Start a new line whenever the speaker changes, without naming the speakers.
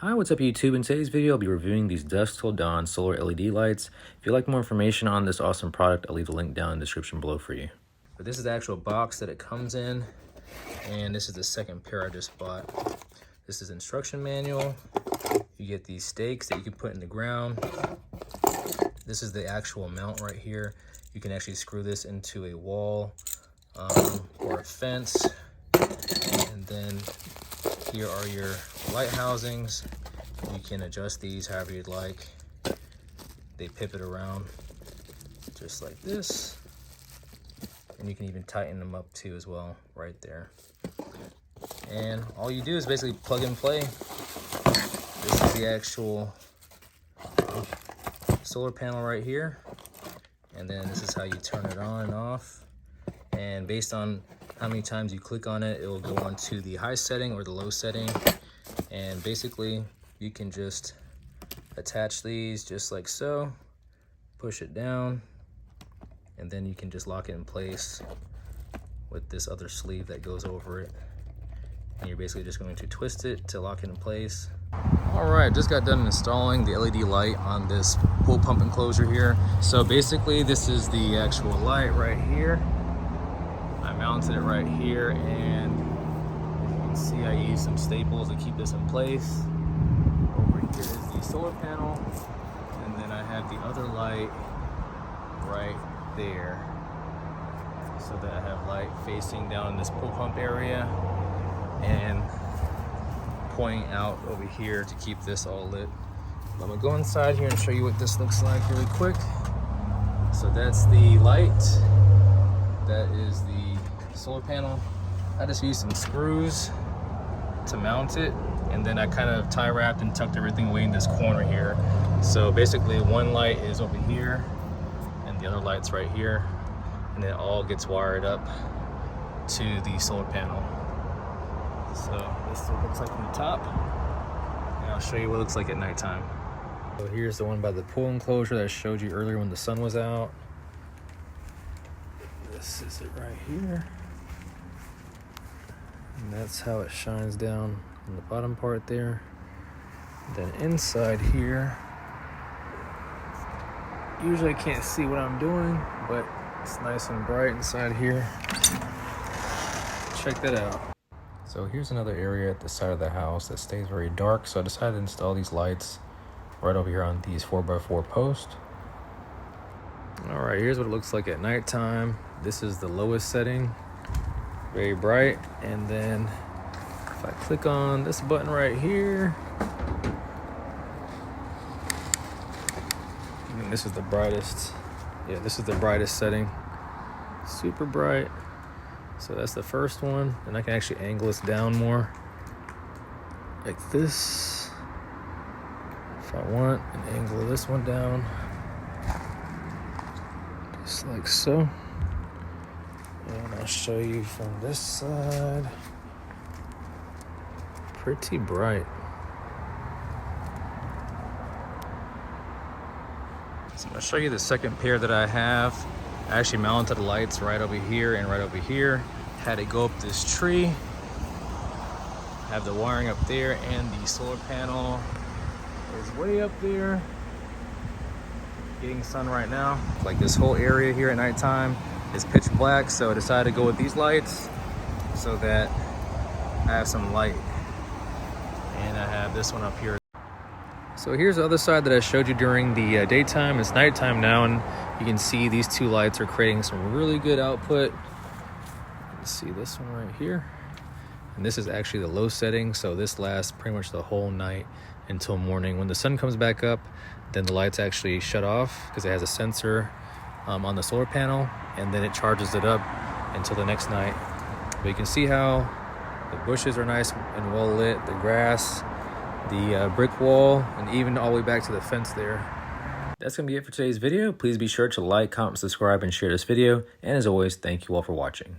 Hi, what's up YouTube? In today's video, I'll be reviewing these Dusk Till Dawn solar LED lights. If you'd like more information on this awesome product, I'll leave the link down in the description below for you. But this is the actual box that it comes in, and this is the second pair I just bought. This is instruction manual. You get these stakes that you can put in the ground. This is the actual mount right here. You can actually screw this into a wall or a fence. And then here are your light housings. You can adjust these however you'd like. They pivot around just like this. And you can even tighten them up too as well, right there. And all you do is basically plug and play. This is the actual solar panel right here. And then this is how you turn it on and off. And based on how many times you click on it, it will go on to the high setting or the low setting. And basically you can just attach these just like so, push it down, and then you can just lock it in place with this other sleeve that goes over it. And you're basically just going to twist it to lock it in place. All right, just got done installing the LED light on this pool pump enclosure here. So basically this is the actual light right here. I mounted it right here, and as you can see, I used some staples to keep this in place. Over here is the solar panel, and then I have the other light right there, so that I have light facing down in this pool pump area and pointing out over here to keep this all lit. I'm gonna go inside here and show you what this looks like really quick. So that's the light. That is the solar panel. I just used some screws to mount it, and then I kind of tie wrapped and tucked everything away in this corner here. So basically one light is over here and the other light's right here, and it all gets wired up to the solar panel. So this is what it looks like from the top, and I'll show you what it looks like at nighttime. So here's the one by the pool enclosure that I showed you earlier when the sun was out. This is it right here. And that's how it shines down on the bottom part there. Then inside here, usually I can't see what I'm doing, but it's nice and bright inside here. Check that out. So here's another area at the side of the house that stays very dark, so I decided to install these lights right over here on these 4x4 posts. All right, here's what it looks like at nighttime. This is the lowest setting, very bright. And then if I click on this button right here, and this is the brightest. Yeah, this is the brightest setting, super bright. So that's the first one. And I can actually angle this down more like this if I want, and angle this one down just like so. And I'll show you from this side. Pretty bright. So I'm gonna show you the second pair that I have. I actually mounted the lights right over here and right over here. Had it go up this tree. Have the wiring up there, and the solar panel is way up there. Getting sun right now. Like this whole area here at nighttime is pitch black, so I decided to go with these lights so that I have some light. And I have this one up here. So here's the other side that I showed you during the daytime. It's nighttime now, and you can see these two lights are creating some really good output. Let's see this one right here. And this is actually the low setting, so this lasts pretty much the whole night until morning. When the sun comes back up, then the lights actually shut off because it has a sensor on the solar panel, and then it charges it up until the next night. But you can see how the bushes are nice and well lit, the grass, the brick wall, and even all the way back to the fence there. That's gonna be it for today's video. Please be sure to like, comment, subscribe, and share this video. And as always, thank you all for watching.